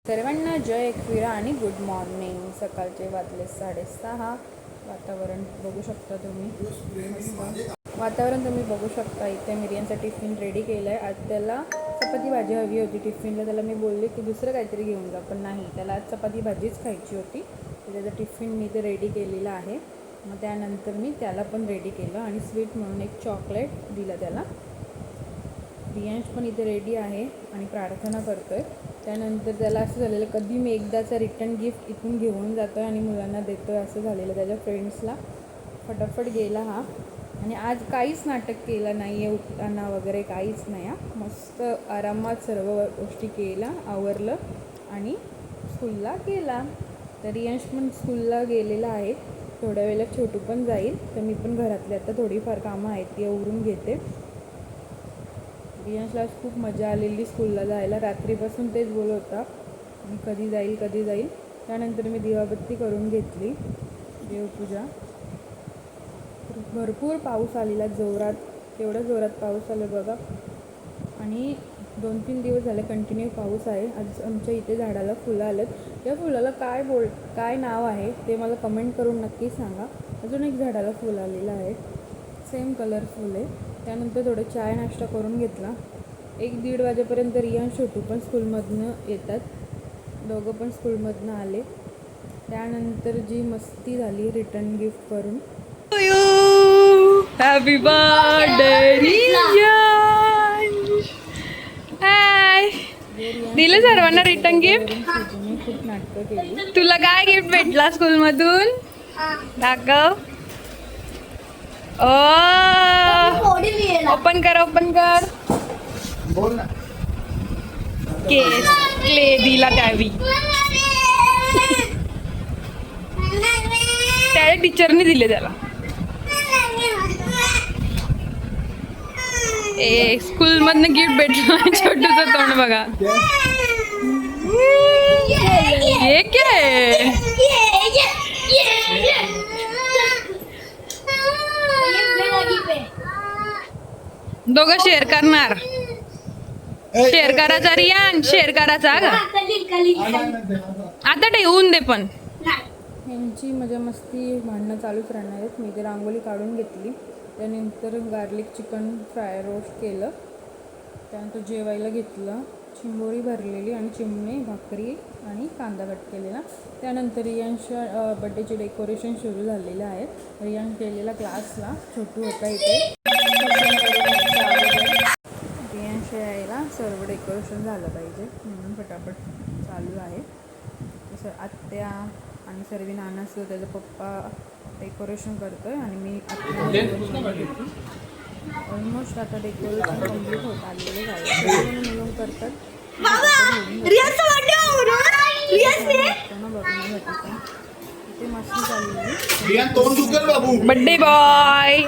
सर्वांना जय एकविरा आणि good morning. सकाळचे वाजले 6:30. वातावरण बघू शकता तुम्ही, मस्त वातावरण तुम्ही बघू शकता. इथे मिरियांचा टिफिन रेडी केला आहे. आज त्याला चपाती भाजी हवी होती टिफिनला. त्याला मी बोलले की दुसरं काहीतरी घेऊन जा, पण नाही, त्याला आज चपाती भाजीच खायची होती. तर त्याचा टिफिन मी इथे रेडी केलेला आहे. मग त्यानंतर मी त्याला पण रेडी केलं आणि स्वीट म्हणून एक चॉकलेट दिलं त्याला. रियांश पण इथे रेडी आहे आणि प्रार्थना करतो आहे. त्यानंतर त्याला असं झालेलं, कधी मी एकदाचा रिटर्न गिफ्ट इथून घेऊन जातो आहे आणि मुलांना देतो आहे असं झालेलं. त्याच्या फ्रेंड्सला फटाफट गेला हा. आणि आज काहीच नाटक केलं नाही आहे, उठताना वगैरे काहीच नाही. मस्त आरामात सर्व गोष्टी केल्या, आवरलं आणि स्कूलला गेला. तर रियांश पण स्कूलला गेलेला आहे. थोड्या वेळेला छोटू पण जाईल. तर मी पण घरातले आता थोडीफार कामं आहेत ती आवरून घेते. रियांशला खूप मजा आलेली स्कूलला जायला. रात्रीपासून तेच बोलत होता मी कधी जाईल. त्यानंतर मी दिवाबत्ती करून घेतली, देवपूजा. भरपूर पाऊस आलेला जोरात, केवढा जोरात पाऊस आला बघा. आणि 2-3 दिवस झाले कंटिन्यू पाऊस आहे. आज आमच्या इथे झाडाला फुलं आलेत. त्या फुलाला काय नाव आहे ते मला कमेंट करून नक्की सांगा. अजून एक झाडाला फुल आलेलं आहे, सेम कलरफुल आहे. त्यानंतर थोडं चाय नाश्ता करून घेतला. 1-1:30 वाजेपर्यंत रियान छोटू पण स्कूलमधनं येतात. दोघं पण स्कूलमधनं आले. त्यानंतर जी मस्ती झाली रिटर्न गिफ्ट करून. Happy birthday Riyansh. हाय, दिलं सर्वांना रिटर्न गिफ्ट. खूप नाटकं केली. तुला काय गिफ्ट भेटला स्कूलमधून दाखव. ओपन कर बोल ना. केस क्ले दिला त्यावेळी त्याच्या टीचरने दिले त्याला. स्कूल मधनं गिफ्ट भेटलं. छोटूचं तोंड बघा. हे काय दोघं शेअर करणार. शेअर करायचा रियान, शेअर करायचा ग. आता ठेवून दे. पण यांची मजा मस्ती भांडणं चालूच राहणार आहेत. मी ते रांगोळी काढून घेतली. त्यानंतर गार्लिक चिकन फ्राय रोस्ट केलं. त्यानंतर जेवायला घेतलं, चिंबोरी भरलेली आणि चिमणी भाकरी आणि कांदा कट केलेला. त्यानंतर रियांशच्या बड्डेचे डेकोरेशन सुरू झालेलं आहे. रियांश गेलेला क्लासला, छोटू होता इथे. रियांशच्या यायला सर्व डेकोरेशन झालं पाहिजे म्हणून फटाफट चालू आहे. तसं आत्या आणि सर्व नाना असतो, त्याचा पप्पा डेकोरेशन करतो आहे आणि मी ऑलमोस्ट आता डेकोरेशन कम्प्लीट होत आलेलं आहे. मिळून करतात. इथे मस्ती चाललेली. बड्डे बॉय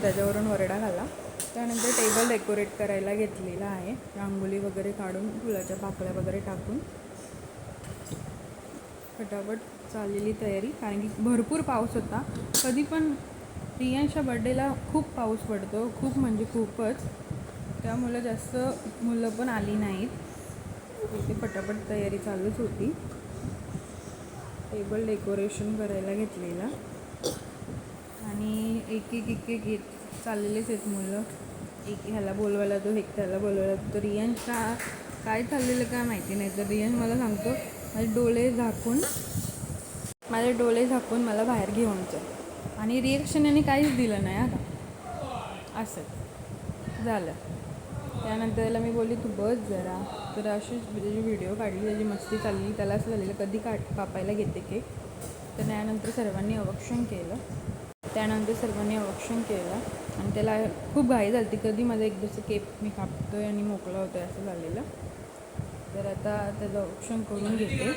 त्याच्यावरून वरडा घाला. त्यानंतर टेबल डेकोरेट करायला घेतलेला आहे. रांगोळी वगैरे काढून फुलाच्या पाकळ्या वगैरे टाकून फटाफट चाललेली तयारी. कारण की भरपूर पाऊस होता. कधी पण रियांशच्या बड्डेला खूप पाऊस पडतो, खूप म्हणजे खूपच. त्यामुळं जास्त मुलं पण आली नाहीत. इथे फटाफट तयारी चालूच होती. टेबल डेकोरेशन करायला घेतलेला आणि एक येत चाललेलेच आहेत मुलं. एक ह्याला बोलवायला तो, एक त्याला बोलवायला तो. रियांश काय चाललेलं काय माहिती नाही. तर रियांश मला सांगतो माझे डोळे झाकून मला बाहेर घेऊन चल. आणि रिॲक्शन यांनी काहीच दिलं नाही. आता असं झालं. त्यानंतर त्याला मी बोलली तू बस जरा. तर अशीच त्याची व्हिडिओ काढली, त्याची मस्ती चालली. त्याला असं झालेलं कधी कापायला घेते केक. तर त्यानंतर सर्वांनी अवक्षण केलं आणि त्याला खूप घाई झाली. कधी माझा एकदाचं केक मी कापतो आहे आणि मोकळा होतो आहे असं झालेलं. तर आता त्याचं अवक्षण करून घेते.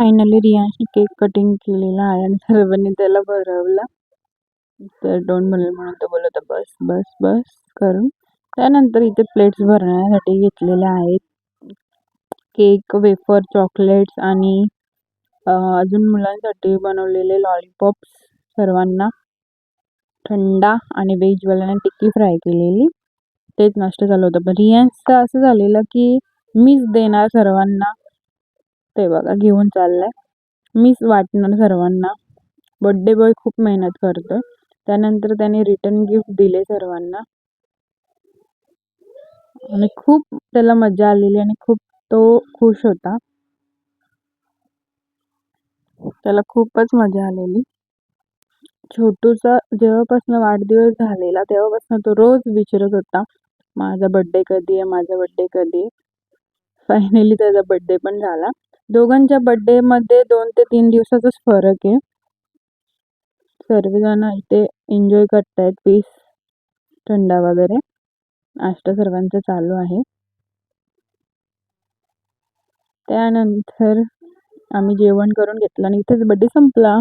फायनली रियांशने केक कटिंग केलेला आहे आणि सर्वांनी त्याला भरवलं. तर डोंट म्हणून तो बोलत होता बस बस बस करून. त्यानंतर इथे प्लेट्स भरण्यासाठी घेतलेल्या आहेत. केक, वेफर, चॉकलेट्स आणि अजून मुलांसाठी बनवलेले लॉलीपॉप्स. सर्वांना थंडा आणि व्हेजवाल्यांना टिक्की फ्राय केलेली. तेच नाश्ता चालू होता. पण रियांशचं असं झालेलं की मीच देणार सर्वांना. ते बघा घेऊन चाललाय. मीच वाटणार सर्वांना. बर्थडे बॉय खूप मेहनत करतोय. त्यानंतर त्याने रिटर्न गिफ्ट दिले सर्वांना आणि खूप त्याला मजा आलेली आणि खूप तो खुश होता. त्याला खूपच मजा आलेली. छोटूचा जेव्हापासून वाढदिवस झालेला तेव्हापासून तो रोज विचारत होता माझा बर्थडे कधी आहे, माझा बर्थडे कधी आहे. फायनली त्याचा बर्थडे पण झाला. दोघांच्या बर्थडे मध्ये 2 ते 3 दिवसाचाच फरक आहे. सर्वजण इथे एन्जॉय करतायत. पीस, थंडा वगैरे. नाश्ता सर्वांचा चालू आहे. त्यानंतर आम्ही जेवण करून घेतलं आणि इथेच बर्थडे संपला.